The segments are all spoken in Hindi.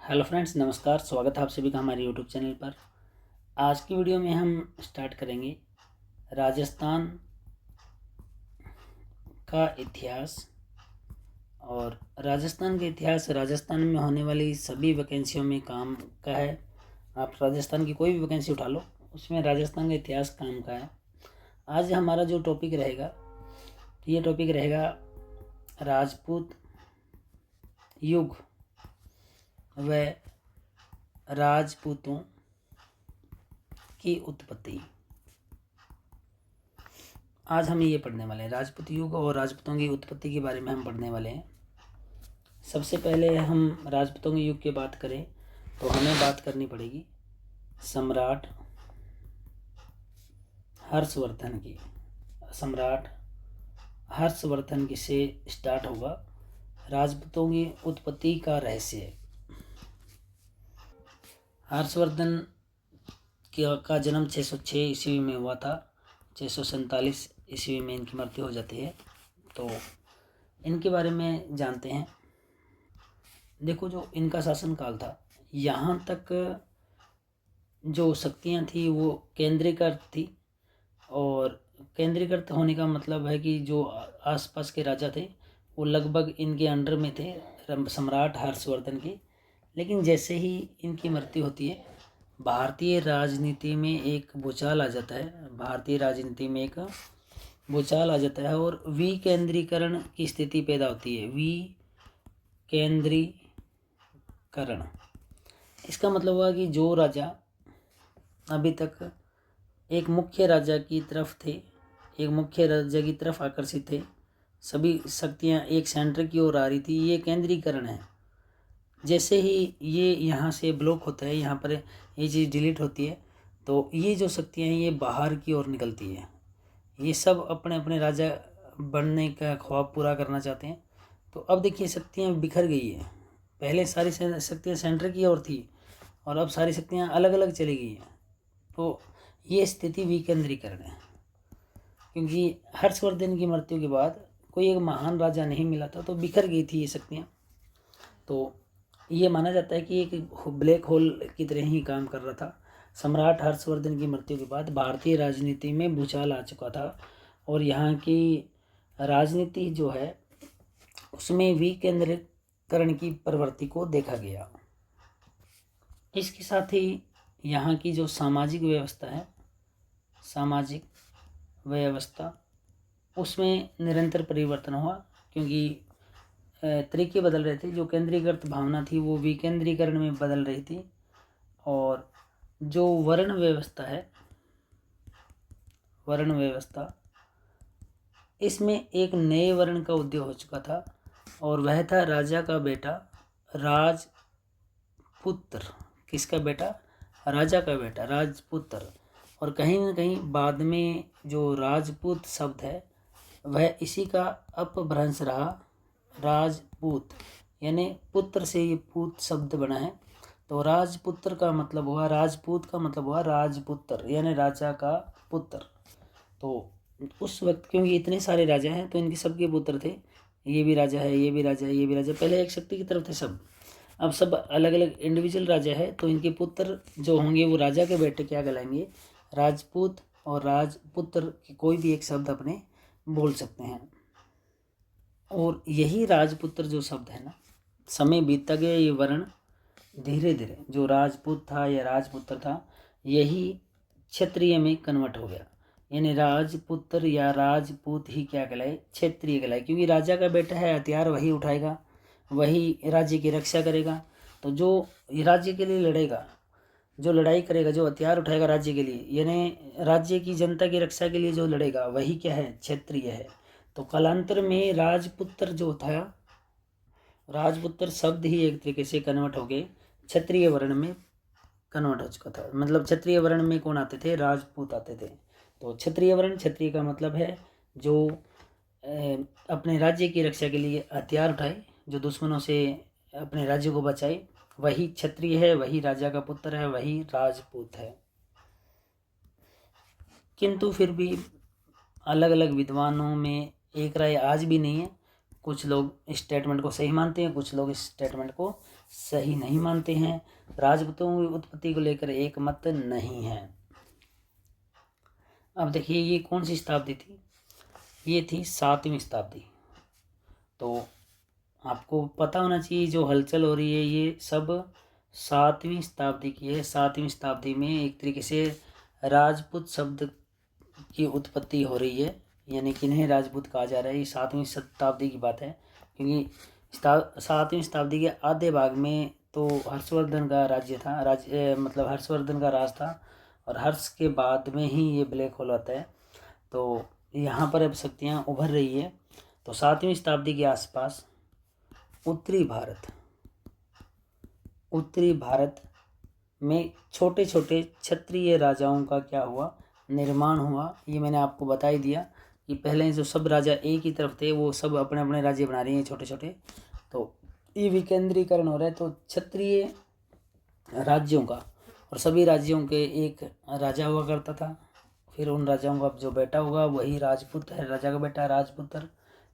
हेलो फ्रेंड्स, नमस्कार। स्वागत है आप सभी का हमारे यूट्यूब चैनल पर। आज की वीडियो में हम स्टार्ट करेंगे राजस्थान का इतिहास। और राजस्थान का इतिहास राजस्थान में होने वाली सभी वैकेंसियों में काम का है। आप राजस्थान की कोई भी वैकेंसी उठा लो, उसमें राजस्थान का इतिहास काम का है। आज हमारा जो टॉपिक रहेगा, ये टॉपिक रहेगा राजपूत युग व राजपूतों की उत्पत्ति। आज हम ये पढ़ने वाले हैं, राजपूत युग और राजपूतों की उत्पत्ति के बारे में हम पढ़ने वाले हैं। सबसे पहले हम राजपूतों के युग की बात करें तो हमें बात करनी पड़ेगी सम्राट हर्षवर्धन की। सम्राट हर्षवर्धन की से स्टार्ट होगा राजपूतों की उत्पत्ति का रहस्य। हर्षवर्धन का जन्म 606 ईस्वी में हुआ था। 647 ईस्वी में इनकी मृत्यु हो जाती है। तो इनके बारे में जानते हैं। देखो, जो इनका शासनकाल था, यहाँ तक जो शक्तियाँ थी वो केंद्रीकृत थी। और केंद्रीकृत होने का मतलब है कि जो आसपास के राजा थे वो लगभग इनके अंडर में थे, सम्राट हर्षवर्धन के। लेकिन जैसे ही इनकी मृत्यु होती है, भारतीय राजनीति में एक भूचाल आ जाता है। भारतीय राजनीति में एक भूचाल आ जाता है और विकेंद्रीकरण की स्थिति पैदा होती है। विकेंद्रीकरण, इसका मतलब हुआ कि जो राजा अभी तक एक मुख्य राजा की तरफ थे, एक मुख्य राजा की तरफ आकर्षित थे, सभी शक्तियाँ एक सेंटर की ओर आ रही थी, ये केंद्रीकरण है। जैसे ही ये यहाँ से ब्लॉक होता है, यहाँ पर ये चीज़ डिलीट होती है, तो ये जो शक्तियाँ हैं ये बाहर की ओर निकलती है। ये सब अपने अपने राजा बनने का ख्वाब पूरा करना चाहते हैं। तो अब देखिए, शक्तियाँ बिखर गई है। पहले सारी शक्तियाँ सेंटर की ओर थी और अब सारी शक्तियाँ अलग अलग चली गई हैं। तो ये स्थिति विकेंद्रीकरण है, क्योंकि हर्षवर्धन की मृत्यु के बाद कोई एक महान राजा नहीं मिला था, तो बिखर गई थी ये शक्तियाँ। तो ये माना जाता है कि एक ब्लैक होल की तरह ही काम कर रहा था। सम्राट हर्षवर्धन की मृत्यु के बाद भारतीय राजनीति में भूचाल आ चुका था और यहाँ की राजनीति जो है उसमें विकेंद्रीकरण की प्रवृत्ति को देखा गया। इसके साथ ही यहाँ की जो सामाजिक व्यवस्था है, सामाजिक व्यवस्था उसमें निरंतर परिवर्तन हुआ, क्योंकि तरीके बदल रहे थे। जो केंद्रीकृत भावना थी वो विकेंद्रीकरण में बदल रही थी। और जो वर्ण व्यवस्था है, वर्ण व्यवस्था, इसमें एक नए वर्ण का उदय हो चुका था और वह था राजा का बेटा राजपुत्र। किसका बेटा? राजा का बेटा राजपुत्र। और कहीं ना कहीं बाद में जो राजपूत शब्द है वह इसी का अपभ्रंश रहा। राजपूत यानी पुत्र से ये पूत शब्द बना है। तो राजपुत्र का मतलब हुआ, राजपूत का मतलब हुआ राजपुत्र यानी राजा का पुत्र। तो उस वक्त क्योंकि इतने सारे राजा हैं तो इनके सबके पुत्र थे। ये भी राजा है, ये भी राजा है, ये भी राजा। पहले एक शक्ति की तरफ थे सब, अब सब अलग अलग इंडिविजुअल राजा है। तो इनके पुत्र जो होंगे वो राजा के बेटे क्या कहलाएंगे? राजपूत। और राजपुत्र की कोई भी एक शब्द अपने बोल सकते हैं। और यही राजपुत्र जो शब्द है ना, समय बीतता गया ये वर्ण धीरे धीरे जो राजपूत था या राजपुत्र था यही क्षत्रिय में कन्वर्ट हो गया। यानी राजपुत्र या राजपूत ही क्या कहलाए? क्षत्रिय कहलाए। क्योंकि राजा का बेटा है, हथियार वही उठाएगा, वही राज्य की रक्षा करेगा। तो जो राज्य के लिए लड़ेगा, जो लड़ाई करेगा, जो हथियार उठाएगा राज्य के लिए, यानी राज्य की जनता की रक्षा के लिए जो लड़ेगा वही क्या है? क्षत्रिय है। तो कालांतर में राजपुत्र जो था, राजपुत्र शब्द ही एक तरीके से कन्वर्ट हो गए क्षत्रिय वर्ण में कन्वर्ट हो चुका था। मतलब क्षत्रिय वर्ण में कौन आते थे? राजपूत आते थे। तो क्षत्रिय वर्ण, क्षत्रिय का मतलब है जो अपने राज्य की रक्षा के लिए हथियार उठाए, जो दुश्मनों से अपने राज्य को बचाए, वही क्षत्रिय है, वही राजा का पुत्र है, वही राजपूत है। किंतु फिर भी अलग अलग विद्वानों में एक राय आज भी नहीं है। कुछ लोग इस स्टेटमेंट को सही मानते हैं, कुछ लोग इस स्टेटमेंट को सही नहीं मानते हैं। राजपूतों की उत्पत्ति को लेकर एक मत नहीं है। अब देखिए ये कौन सी शताब्दी थी, ये थी 7वीं शताब्दी। तो आपको पता होना चाहिए जो हलचल हो रही है ये सब 7वीं शताब्दी की है। 7वीं शताब्दी में एक तरीके से राजपूत शब्द की उत्पत्ति हो रही है, यानी किन्हें राजपूत कहा जा रहा है, ये 7वीं शताब्दी की बात है। क्योंकि 7वीं शताब्दी के आधे भाग में तो हर्षवर्धन का राज्य था, मतलब हर्षवर्धन का राज था, और हर्ष के बाद में ही ये ब्लैक होल आता है। तो यहाँ पर अब शक्तियाँ उभर रही है। तो 7वीं शताब्दी के आसपास उत्तरी भारत में छोटे छोटे क्षत्रिय राजाओं का क्या हुआ, निर्माण हुआ। ये मैंने आपको बता ही दिया कि पहले जो सब राजा एक ही तरफ थे वो सब अपने अपने राज्य बना रहे हैं छोटे छोटे। तो ये विकेंद्रीकरण हो रहा है। तो क्षत्रिय राज्यों का और सभी राज्यों के एक राजा हुआ करता था। फिर उन राजाओं का जो बेटा होगा वही राजपूत है, राजा का बेटा राजपुत्र,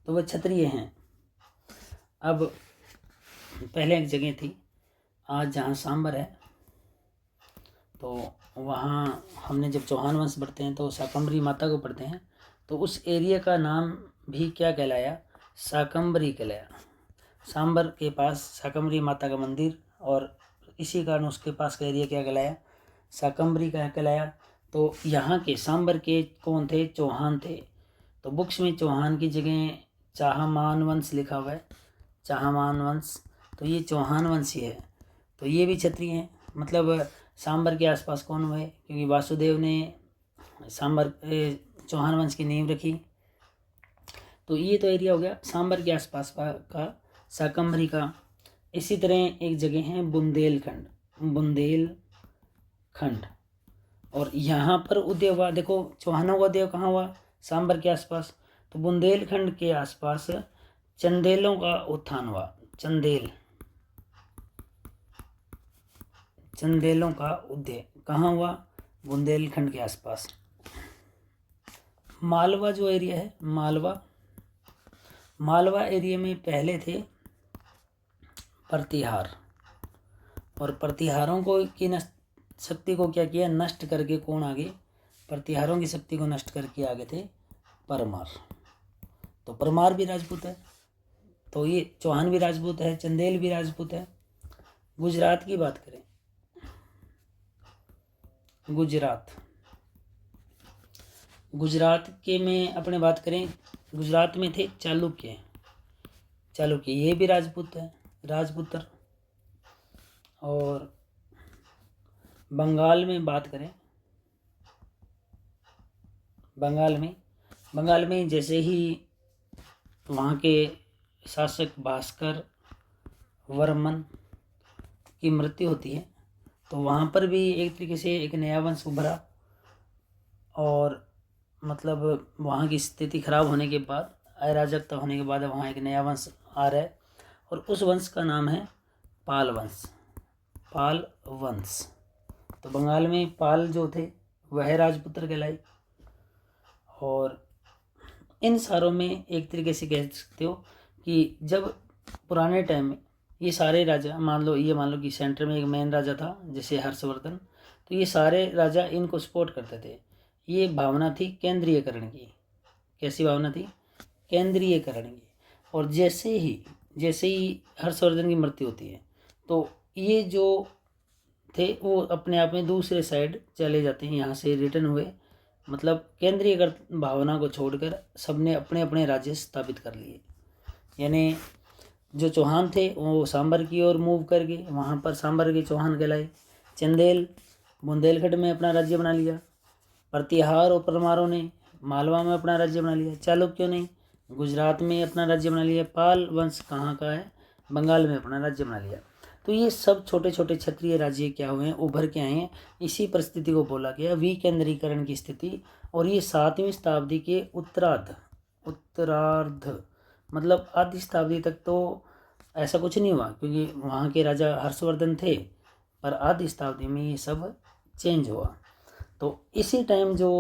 तो वह क्षत्रिय हैं। अब पहले एक जगह थी आज जहाँ सांबर है, तो वहाँ हमने जब चौहान वंश पढ़ते हैं तो शाकंभरी माता को पढ़ते हैं, तो उस एरिया का नाम भी क्या कहलाया, शाकंभरी कहलाया। सांबर के पास शाकंभरी माता का मंदिर, और इसी कारण उसके पास का एरिया क्या कहलाया, शाकंभरी का कहलाया। तो यहाँ के सांबर के कौन थे, चौहान थे। तो बुक्स में चौहान की जगह चाहमान वंश लिखा हुआ है, चाहमान वंश, तो ये चौहान वंश ही है। तो ये भी क्षत्रिय हैं, मतलब सांबर के आसपास कौन हुए, क्योंकि वासुदेव ने सांबर चौहान वंश की नींव रखी। तो ये तो एरिया हो गया सांबर के आसपास का शाकंभरी का। इसी तरह एक जगह है बुंदेलखंड, और यहाँ पर उदय हुआ, देखो चौहानों का उदय कहाँ हुआ, सांबर के आसपास। तो बुंदेलखंड के आसपास चंदेलों का उत्थान हुआ, चंदेलों का उदय कहाँ हुआ, बुंदेलखंड के आसपास। मालवा जो एरिया है, मालवा एरिया में पहले थे प्रतिहार, और प्रतिहारों को की शक्ति को क्या किया, नष्ट करके कौन आगे, प्रतिहारों की शक्ति को नष्ट करके आगे थे परमार। तो परमार भी राजपूत है, तो ये चौहान भी राजपूत है, चंदेल भी राजपूत है। गुजरात की बात करें, गुजरात के में अपने बात करें, गुजरात में थे चालुक्य, ये भी राजपूत है, राजपुत्र। और बंगाल में बात करें, बंगाल में जैसे ही वहाँ के शासक भास्कर वर्मन की मृत्यु होती है, तो वहाँ पर भी एक तरीके से एक नया वंश उभरा, और मतलब वहाँ की स्थिति खराब होने के बाद, अराजकता होने के बाद वहाँ एक नया वंश आ रहा है, और उस वंश का नाम है पाल वंश। तो बंगाल में पाल जो थे वह राजपुत्र कहलाए। और इन सारों में एक तरीके से कह सकते हो कि जब पुराने टाइम में ये सारे राजा, मान लो कि सेंटर में एक मेन राजा था जैसे हर्षवर्धन, तो ये सारे राजा इनको सपोर्ट करते थे। ये भावना थी केंद्रीयकरण की। कैसी भावना थी, केंद्रीयकरण की। और जैसे ही हर्षवर्धन की मृत्यु होती है, तो ये जो थे वो अपने आप में दूसरे साइड चले जाते हैं, यहाँ से रिटर्न हुए, मतलब केंद्रीय भावना को छोड़कर सबने अपने अपने राज्य स्थापित कर लिए। यानी जो चौहान थे वो सांबर की ओर मूव करके वहाँ पर सांबर के चौहान कहलाए। चंदेल बुंदेलखंड में अपना राज्य बना लिया। प्रतिहार और परमारों ने मालवा में अपना राज्य बना लिया। चालुक्यों ने गुजरात में अपना राज्य बना लिया। पाल वंश कहाँ का है, बंगाल में अपना राज्य बना लिया। तो ये सब छोटे छोटे क्षत्रिय राज्य क्या हुए हैं, उभर के आए हैं। इसी परिस्थिति को बोला गया विकेंद्रीकरण की स्थिति। और ये 7वीं शताब्दी के उत्तरार्ध मतलब आधी शताब्दी तक तो ऐसा कुछ नहीं हुआ, क्योंकि वहाँ के राजा हर्षवर्धन थे, पर आधी शताब्दी में ये सब चेंज हुआ। तो इसी टाइम जो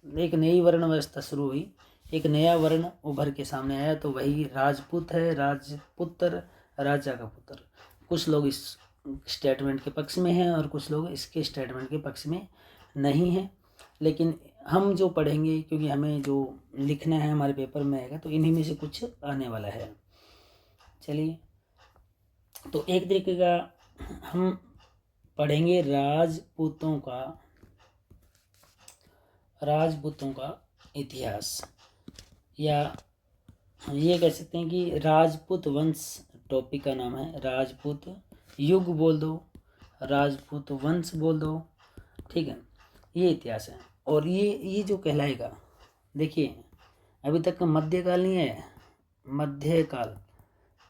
एक नई वर्ण व्यवस्था शुरू हुई, एक नया वर्ण उभर के सामने आया, तो वही राजपूत है, राजपुत्र, राजा का पुत्र। कुछ लोग इस स्टेटमेंट के पक्ष में हैं और कुछ लोग इसके स्टेटमेंट के पक्ष में नहीं हैं, लेकिन हम जो पढ़ेंगे, क्योंकि हमें जो लिखना है हमारे पेपर में आएगा, तो इन्हीं में से कुछ आने वाला है। चलिए, तो एक तरीके का हम पढ़ेंगे राजपूतों का इतिहास, या ये कह सकते हैं कि राजपूत वंश टॉपिक का नाम है। राजपूत युग बोल दो, राजपूत वंश बोल दो, ठीक है, ये इतिहास है। और ये जो कहलाएगा, देखिए अभी तक मध्यकाल नहीं है, मध्यकाल,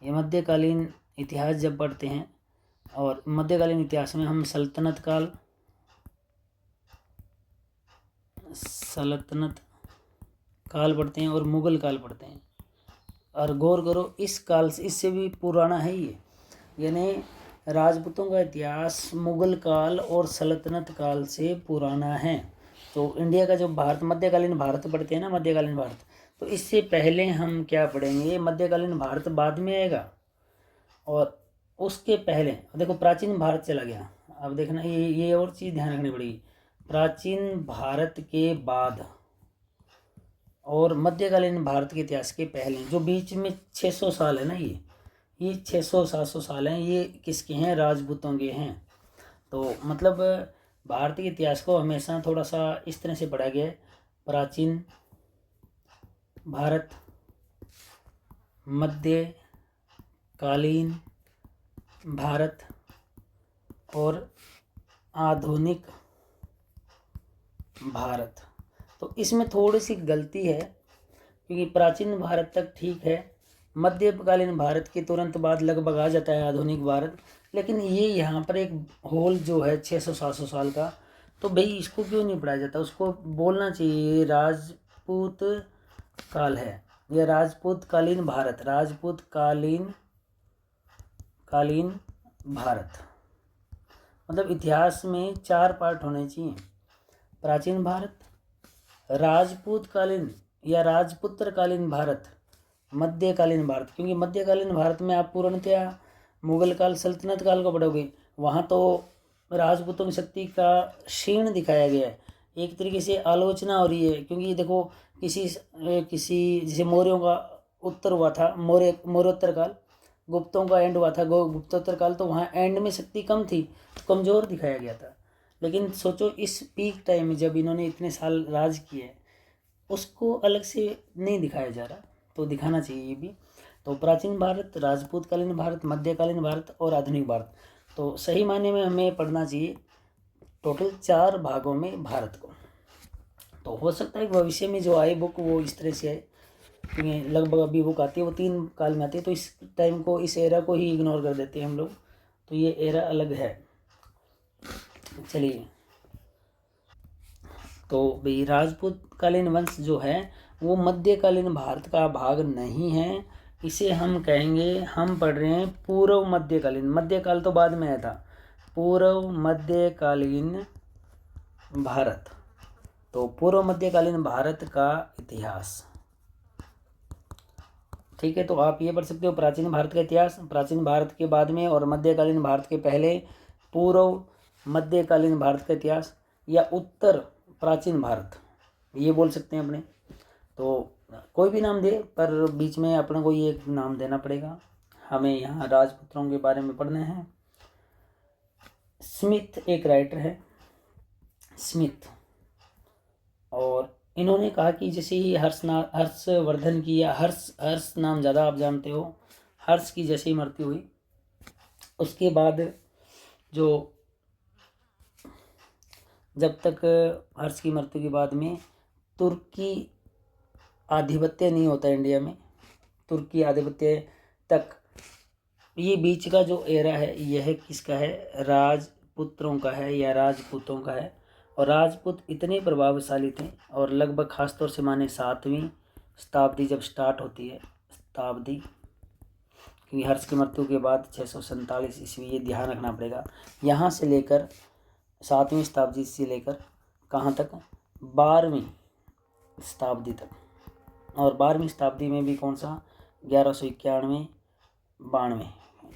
ये मध्यकालीन इतिहास जब पढ़ते हैं, और मध्यकालीन इतिहास में हम सल्तनत काल पढ़ते हैं और मुगल काल पढ़ते हैं। और गौर करो, इस काल से, इससे भी पुराना है ये, यानी राजपूतों का इतिहास मुगल काल और सल्तनत काल से पुराना है। तो इंडिया का जो भारत, मध्यकालीन भारत पढ़ते हैं ना, मध्यकालीन भारत, तो इससे पहले हम क्या पढ़ेंगे, मध्यकालीन भारत बाद में आएगा, और उसके पहले देखो प्राचीन भारत चला गया। अब देखना, ये और चीज़ ध्यान रखनी पड़ेगी, प्राचीन भारत के बाद और मध्यकालीन भारत के इतिहास के पहले जो बीच में 600 साल है ना, ये 600-700 साल हैं, ये किसके हैं, राजपूतों के हैं। तो मतलब भारतीय इतिहास को हमेशा थोड़ा सा इस तरह से पढ़ा गया है, प्राचीन भारत, मध्यकालीन भारत और आधुनिक भारत। तो इसमें थोड़ी सी गलती है, क्योंकि प्राचीन भारत तक ठीक है, मध्यकालीन भारत के तुरंत बाद लगभग आ जाता है आधुनिक भारत, लेकिन ये यहाँ पर एक होल जो है 600-700 साल का, तो भाई इसको क्यों नहीं पढ़ाया जाता, उसको बोलना चाहिए राजपूत काल है, या राजपूतकालीन भारत, राजपूतकालीन भारत। मतलब इतिहास में 4 पार्ट होने चाहिए, प्राचीन भारत, राजपूतकालीन या राजपुत्रकालीन भारत, मध्यकालीन भारत। क्योंकि मध्यकालीन भारत में आप पूर्णतया मुगल काल, सल्तनत काल को पढ़ोगे, वहाँ तो राजपूतों की शक्ति का क्षीण दिखाया गया है, एक तरीके से आलोचना हो रही है। क्योंकि देखो किसी जैसे मौर्यों का उत्तर हुआ था, मौर्योत्तर काल, गुप्तों का एंड हुआ था गुप्तोत्तर काल, तो वहाँ एंड में शक्ति कम थी, कमज़ोर दिखाया गया था। लेकिन सोचो इस पीक टाइम में जब इन्होंने इतने साल राज किए, उसको अलग से नहीं दिखाया जा रहा, तो दिखाना चाहिए ये भी। तो प्राचीन भारत, राजपूतकालीन भारत, मध्यकालीन भारत और आधुनिक भारत, तो सही मायने में हमें पढ़ना चाहिए टोटल 4 भागों में भारत को। तो हो सकता है भविष्य में जो आए बुक वो इस तरह से आए, क्योंकि लगभग अभी बुक आती है वो 3 काल में आती है, तो इस टाइम को, इस एरा को ही इग्नोर कर देते हैं हम लोग, तो ये एरा अलग है। चलिए, तो भाई राजपूतकालीन वंश जो है वो मध्यकालीन भारत का भाग नहीं है, इसे हम कहेंगे, हम पढ़ रहे हैं पूर्व मध्यकालीन, मध्यकाल तो बाद में आया था, पूर्व मध्यकालीन भारत। तो पूर्व मध्यकालीन भारत का इतिहास, ठीक है। तो आप ये पढ़ सकते हो प्राचीन भारत का इतिहास, प्राचीन भारत के बाद में और मध्यकालीन भारत के पहले पूर्व मध्यकालीन भारत का इतिहास, या उत्तर प्राचीन भारत, ये बोल सकते हैं अपने। तो कोई भी नाम दे, पर बीच में अपने को ये नाम देना पड़ेगा, हमें यहाँ राजपुत्रों के बारे में पढ़ना है। स्मिथ एक राइटर है, स्मिथ, और इन्होंने कहा कि जैसे ही हर्षवर्धन की, या हर्ष नाम ज़्यादा आप जानते हो, हर्ष की जैसे ही मृत्यु हुई, उसके बाद जो, जब तक हर्ष की मृत्यु के बाद में तुर्की आधिपत्य नहीं होता इंडिया में, तुर्की आधिपत्य तक, ये बीच का जो एरा है यह किसका है, राजपुत्रों का है या राजपूतों का है। और राजपूत इतने प्रभावशाली थे, और लगभग खासतौर से माने 7वीं शताब्दी जब स्टार्ट होती है, शताब्दी, क्योंकि हर्ष की मृत्यु के बाद 647 ईस्वी, ये ध्यान रखना पड़ेगा, यहाँ से लेकर 7वीं शताब्दी से लेकर कहाँ तक, 12वीं शताब्दी तक, और 12वीं शताब्दी में भी कौन सा 1191 92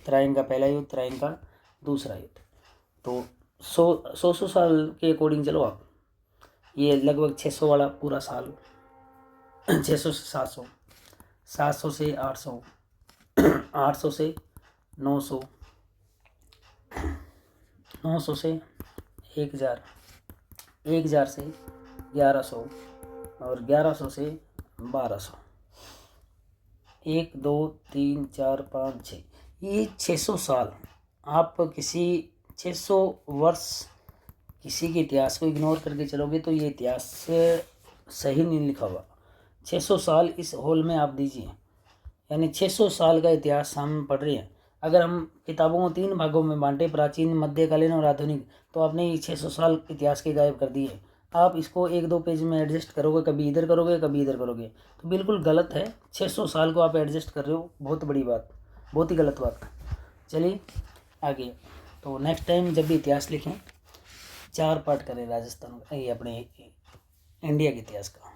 त्राइन का पहला युद्ध, त्राइन का दूसरा युद्ध। तो 100 साल के अकॉर्डिंग चलो आप, ये लगभग 600 वाला पूरा साल 600 से 700, 700 से 800, 800 से 900, 900 से 1000, 1000 से 1100 और 1100 से 1200, 1 2 3 4 5 6, ये 600 साल। आप किसी 600 वर्ष किसी के इतिहास को इग्नोर करके चलोगे तो ये इतिहास सही नहीं लिखा हुआ। 600 साल इस होल में आप दीजिए, यानी 600 साल का इतिहास हम पढ़ रहे हैं। अगर हम किताबों को 3 भागों में बांटे, प्राचीन, मध्यकालीन और आधुनिक, तो आपने ये 600 साल इतिहास के गायब कर दिए। आप इसको 1-2 पेज में एडजस्ट करोगे, कभी इधर करोगे कभी इधर करोगे, तो बिल्कुल गलत है। 600 साल को आप एडजस्ट कर रहे हो, बहुत बड़ी बात, बहुत ही गलत बात। चलिए आगे। तो नेक्स्ट टाइम जब भी इतिहास लिखें 4 पार्ट करें राजस्थान का, ये अपने इंडिया के इतिहास का।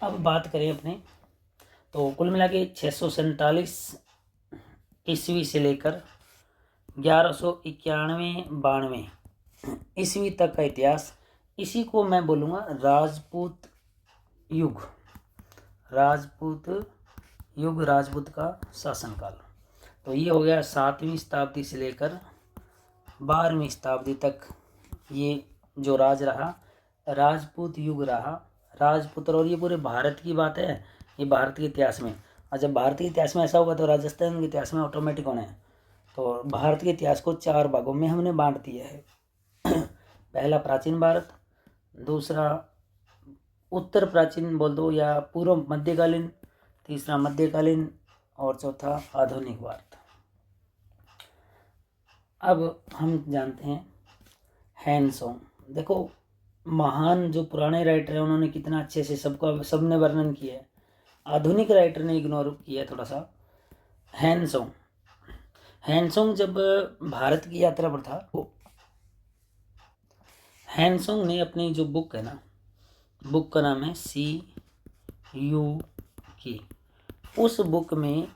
अब बात करें अपने, तो कुल मिला के 647 ईस्वी से लेकर 1191-92 ईस्वी तक का इतिहास, इसी को मैं बोलूँगा राजपूत युग। राजपूत युग, राजपूत का शासनकाल। तो ये हो गया 7वीं शताब्दी से लेकर 12वीं शताब्दी तक ये जो राज रहा, राजपूत युग रहा। राजपूत, और ये पूरे भारत की बात है, ये भारत के इतिहास में। और जब भारत के इतिहास में ऐसा होगा तो राजस्थान के इतिहास में ऑटोमेटिक होना है। तो भारत के इतिहास को 4 भागों में हमने बांट दिया है। पहला प्राचीन भारत, दूसरा उत्तर प्राचीन बोल दो या पूर्व मध्यकालीन, तीसरा मध्यकालीन और चौथा आधुनिक भारत। अब हम जानते हैं हैंसोंग। देखो महान जो पुराने राइटर हैं उन्होंने कितना अच्छे से सबने वर्णन किया है। आधुनिक राइटर ने इग्नोर किया थोड़ा सा। हैंसोंग जब भारत की यात्रा पर था, हैंसोंग ने अपनी जो बुक है ना, बुक का नाम है CUK, उस बुक में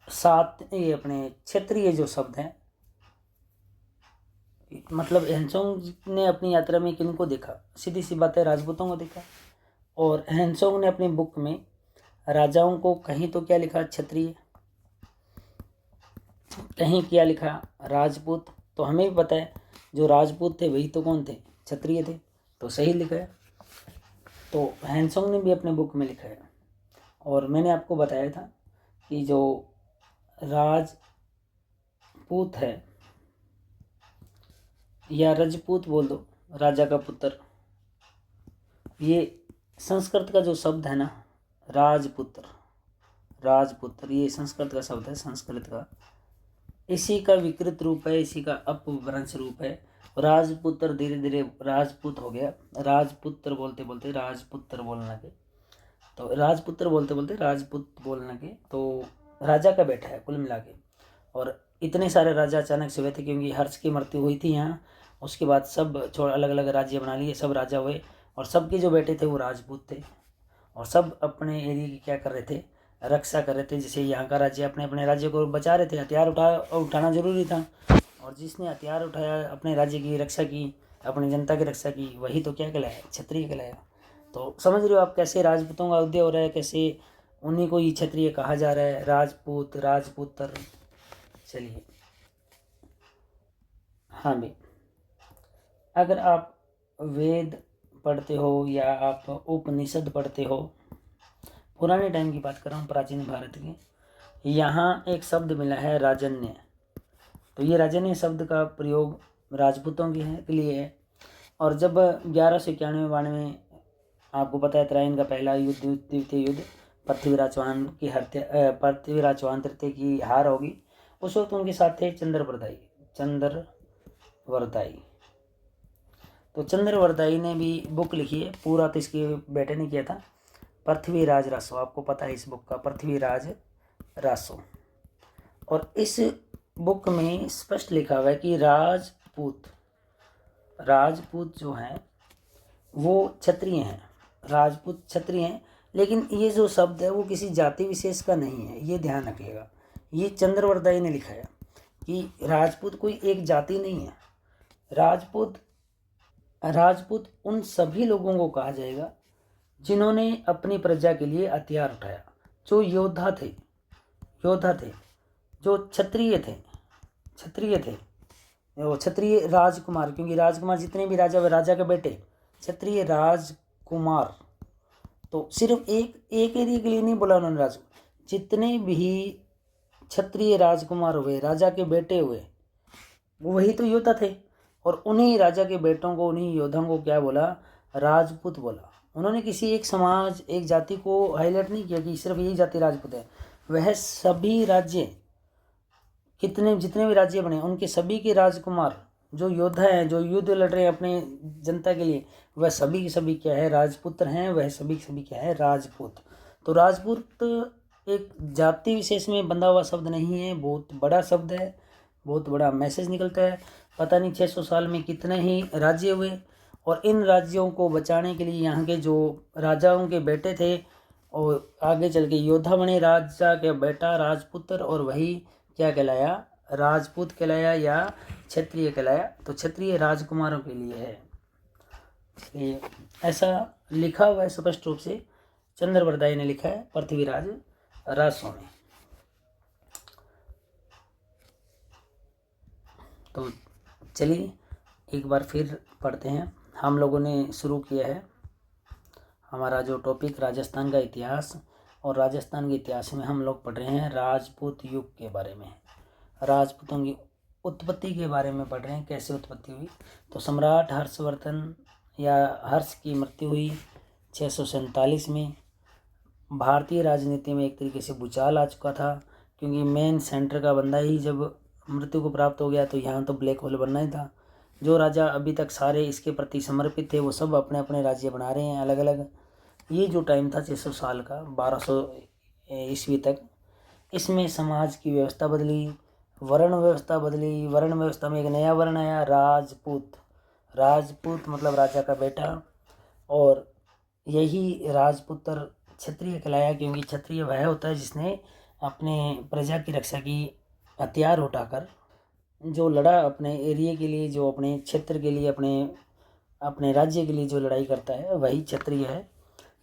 7 ये अपने क्षेत्रीय जो शब्द हैं, मतलब हैंसोंग ने अपनी यात्रा में किनको देखा, सीधी सी बात है राजपूतों को देखा। और हैंसोंग ने अपनी बुक में राजाओं को कहीं तो क्या लिखा, क्षत्रिय, कहीं क्या लिखा, राजपूत। तो हमें भी पता है जो राजपूत थे वही तो कौन थे, क्षत्रिय थे, तो सही लिखा है। तो हैंसोंग ने भी अपने बुक में लिखा है। और मैंने आपको बताया था कि जो राजपूत है या रजपूत बोल दो, राजा का पुत्र, ये संस्कृत का जो शब्द है ना, राजपुत्र, राजपुत्र, ये संस्कृत का शब्द है, संस्कृत का, इसी का विकृत रूप है, इसी का अपभ्रंश रूप है। राजपुत्र धीरे धीरे राजपूत हो गया, राजपुत्र बोलते बोलते राजपुत्र बोलने लगे, तो राजपुत्र बोलते बोलते राजपूत बोलने लगे। तो राजा का बेटा है कुल मिला के। और इतने सारे राजा अचानक से हुए थे क्योंकि हर्ष की मृत्यु हुई थी यहाँ, उसके बाद सब अलग अलग राज्य बना लिए, सब राजा हुए और सबके जो बेटे थे वो राजपूत थे। और सब अपने एरिया की क्या कर रहे थे, रक्षा कर रहे थे। जैसे यहाँ का राज्य अपने अपने राज्य को बचा रहे थे, हथियार उठाना जरूरी था, और जिसने हथियार उठाया अपने राज्य की रक्षा की, अपनी जनता की रक्षा की, वही तो क्या कहलाया, क्षत्रिय कहलाया। तो समझ रहे हो आप कैसे राजपूतों का उदय हो रहा है, कैसे उन्हीं को ही क्षत्रिय कहा जा रहा है, राजपूत, राजपुत्र। चलिए हाँ भाई, अगर आप वेद पढ़ते हो या आप उपनिषद पढ़ते हो, पुराने टाइम की बात कर रहा हूँ, प्राचीन भारत की, यहाँ एक शब्द मिला है राजन्य। तो ये राजन्य शब्द का प्रयोग राजपूतों के लिए है। और जब 1191-92 आपको पता है त्राइन का पहला युद्ध, द्वितीय युद्ध, पृथ्वीराज चौहान की हत्या, पृथ्वीराज चौहान तृतीय की हार होगी, उस वक्त उनके साथ थे चंद्रवरदाई। तो चंद्रवरदाई ने भी बुक लिखी है, पूरा तो इसके बेटे ने किया था, पृथ्वीराज रासो। आपको पता है इस बुक का, पृथ्वीराज रासो। और इस बुक में स्पष्ट लिखा हुआ है कि राजपूत जो हैं वो क्षत्रिय हैं, राजपूत क्षत्रिय हैं, लेकिन ये जो शब्द है वो किसी जाति विशेष का नहीं है, ये ध्यान रखिएगा। ये चंद्रवरदाई ने लिखा है कि राजपूत कोई एक जाति नहीं है। राजपूत उन सभी लोगों को कहा जाएगा जिन्होंने अपनी प्रजा के लिए हथियार उठाया, जो योद्धा थे, जो क्षत्रिय थे, वो क्षत्रिय राजकुमार, क्योंकि राजकुमार जितने भी राजा व राजा के बेटे क्षत्रिय राजकुमार। तो सिर्फ एक एरिया के लिए नहीं बोला उन्होंने राजकुमार, जितने भी क्षत्रिय राजकुमार हुए, राजा के बेटे हुए, वही तो योद्धा थे। और उन्हीं राजा के बेटों को, उन्हीं योद्धाओं को क्या बोला? राजपूत बोला। उन्होंने किसी एक समाज, एक जाति को हाईलाइट नहीं किया कि सिर्फ यही जाति राजपूत है। वह सभी राज्य, जितने भी राज्य बने, उनके सभी के राजकुमार, जो योद्धा हैं, जो युद्ध लड़ रहे हैं अपने जनता के लिए, वह सभी के सभी क्या है? राजपुत्र हैं। वह सभी के सभी क्या है? राजपूत। तो राजपूत एक जाति विशेष में बंधा हुआ शब्द नहीं है, बहुत बड़ा शब्द है, बहुत बड़ा मैसेज निकलता है। पता नहीं 600 साल में कितने ही राज्य हुए, और इन राज्यों को बचाने के लिए यहाँ के जो राजाओं के बेटे थे और आगे चल के योद्धा बने, राजा के बेटा राजपुत्र, और वही क्या कहलाया? राजपूत कहलाया या क्षत्रिय कहलाया। तो क्षत्रिय राजकुमारों के लिए है, इसलिए ऐसा लिखा हुआ है स्पष्ट रूप से, चंद्रवरदाई ने लिखा है पृथ्वीराज रासो में। तो चलिए एक बार फिर पढ़ते हैं। हम लोगों ने शुरू किया है हमारा जो टॉपिक राजस्थान का इतिहास, और राजस्थान के इतिहास में हम लोग पढ़ रहे हैं राजपूत युग के बारे में, राजपूतों की उत्पत्ति के बारे में पढ़ रहे हैं, कैसे उत्पत्ति हुई। तो सम्राट हर्षवर्धन या हर्ष की मृत्यु हुई 647 में। भारतीय राजनीति में एक तरीके से भूचाल आ चुका था, क्योंकि मेन सेंटर का बंदा ही जब मृत्यु को प्राप्त हो गया तो यहाँ तो ब्लैक होल बनना ही था। जो राजा अभी तक सारे इसके प्रति समर्पित थे वो सब अपने अपने राज्य बना रहे हैं अलग अलग। ये जो टाइम था 600 साल का, 1200 ईस्वी तक, इसमें समाज की व्यवस्था बदली, वर्ण व्यवस्था बदली। वर्ण व्यवस्था में एक नया वर्ण आया, राजपूत। राजपूत मतलब राजा का बेटा, और यही राजपुत्र क्षत्रिय कहलाया, क्योंकि क्षत्रिय वह होता है जिसने अपने प्रजा की रक्षा की, हथियार उठाकर जो लड़ा अपने एरिया के लिए, जो अपने क्षेत्र के लिए, अपने राज्य के लिए जो लड़ाई करता है, वही क्षत्रिय है।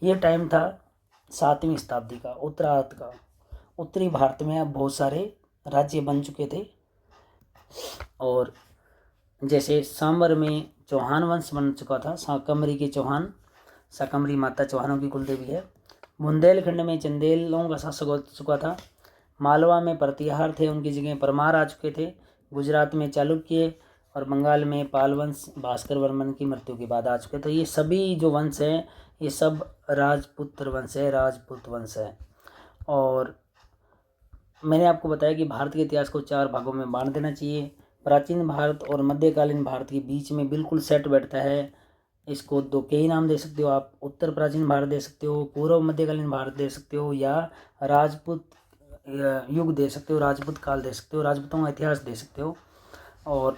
ये टाइम था 7वीं शताब्दी का, उत्तरार्ध का। उत्तरी भारत में अब बहुत सारे राज्य बन चुके थे, और जैसे सांबर में चौहान वंश बन चुका था, शाकंभरी के चौहान, शाकंभरी माता चौहानों की कुलदेवी है। बुंदेलखंड में चंदेलों का शासक हो चुका था। मालवा में प्रतिहार थे, उनकी जगह परमार आ चुके थे। गुजरात में चालुक्य, और बंगाल में पाल वंश भास्कर वर्मन की मृत्यु के बाद आ चुके। तो ये सभी जो वंश हैं ये सब राजपुत्र वंश है, राजपूत वंश है। और मैंने आपको बताया कि भारत के इतिहास को 4 भागों में बांट देना चाहिए। प्राचीन भारत और मध्यकालीन भारत के बीच में बिल्कुल सेट बैठता है। इसको 2 के ही नाम दे सकते हो आप, उत्तर प्राचीन भारत दे सकते हो, पूर्व मध्यकालीन भारत दे सकते हो, या राजपूत युग दे सकते हो, राजपूत काल दे सकते हो, राजपूतों का इतिहास दे सकते हो। और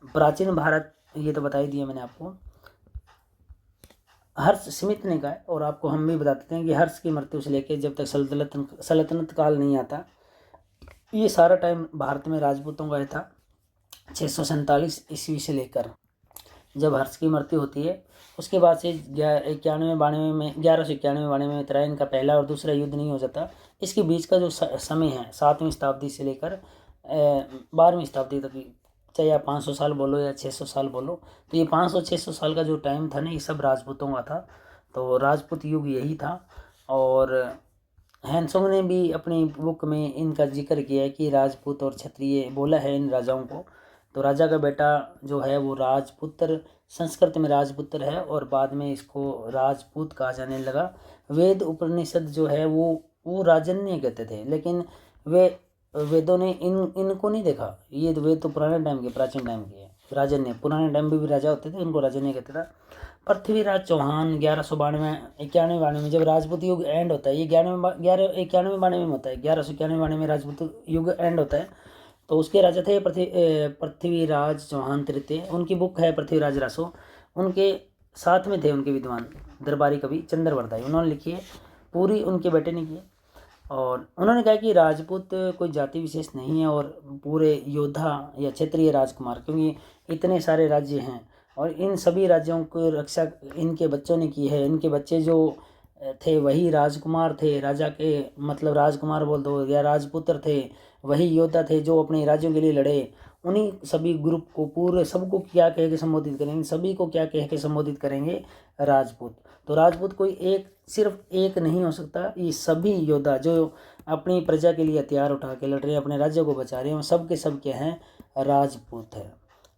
प्राचीन भारत ये तो बता ही दिया मैंने आपको। हर्ष स्मिथ ने कहा है, और आपको हम भी बता देते हैं कि हर्ष की मृत्यु से लेकर जब तक सल्तनत काल नहीं आता, ये सारा टाइम भारत में राजपूतों का था। 647 ईस्वी से लेकर जब हर्ष की मृत्यु होती है, उसके बाद से 1191-92 में उत्तरायण का पहला और दूसरा युद्ध नहीं हो जाता। इसके बीच का जो समय है 7वीं शताब्दी से लेकर 12वीं शताब्दी तक, चाहे आप 500 साल बोलो या 600 साल बोलो, तो ये 500-600 साल का जो टाइम था ना, ये सब राजपूतों का था। तो राजपूत युग यही था। और हैंसोंग ने भी अपनी बुक में इनका जिक्र किया है कि राजपूत और क्षत्रिय बोला है इन राजाओं को। तो राजा का बेटा जो है वो राजपुत्र, संस्कृत में राजपुत्र है, और बाद में इसको राजपूत कहा जाने लगा। वेद उपनिषद जो है वो राजन्य कहते थे, लेकिन वेदों ने इनको नहीं देखा। ये वेद तो पुराने टाइम के, प्राचीन टाइम के हैं। राजन्य पुराने टाइम में भी राजा होते थे, उनको राजन्य कहते था। पृथ्वीराज चौहान 1191-92 में जब राजपूत युग एंड होता है, ये 1191-92 में होता है, 1191-92 में राजपूत युग एंड होता है। तो उसके राजा थे पृथ्वीराज चौहान तृतीय। उनकी बुक है पृथ्वीराज रासो। उनके साथ में थे उनके विद्वान दरबारी कवि चंद्रवरदाई, उन्होंने लिखी है, पूरी उनके बेटे ने की है। और उन्होंने कहा कि राजपूत कोई जाति विशेष नहीं है और पूरे योद्धा या क्षेत्रीय राजकुमार, क्योंकि इतने सारे राज्य हैं और इन सभी राज्यों को रक्षा इनके बच्चों ने की है। इनके बच्चे जो थे वही राजकुमार थे, राजा के मतलब राजकुमार बोल दो या राजपुत्र थे, वही योद्धा थे जो अपने राज्यों के लिए लड़े। उन्हीं सभी ग्रुप को पूरे सबको क्या कह के संबोधित करेंगे, सभी को क्या कह के संबोधित करेंगे, राजपूत। तो राजपूत कोई एक सिर्फ एक नहीं हो सकता, ये सभी योद्धा जो अपनी प्रजा के लिए हथियार उठा के लड़ रहे हैं, अपने राज्य को बचा रहे हैं, सब के सब क्या हैं, राजपूत है।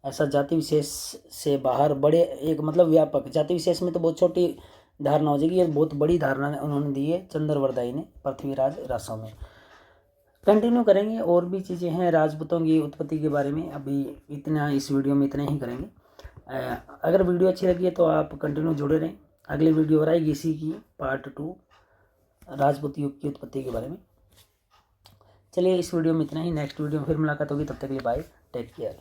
ऐसा जाति विशेष से बाहर बड़े एक मतलब व्यापक, जाति विशेष में तो बहुत छोटी धारणा हो जाएगी, ये बहुत बड़ी धारणा उन्होंने दी है चंद्रवरदाई ने पृथ्वीराज रासों में। कंटिन्यू करेंगे, और भी चीज़ें हैं राजपूतों की उत्पत्ति के बारे में, अभी इतना इस वीडियो में इतना ही करेंगे। अगर वीडियो अच्छी लगी है तो आप कंटिन्यू जुड़े रहें, अगली वीडियो और आएगी इसी की पार्ट 2 राजपूत युग की उत्पत्ति के बारे में। चलिए इस वीडियो में इतना ही, नेक्स्ट वीडियो में फिर मुलाकात होगी, तब तक के लिए बाय, टेक केयर।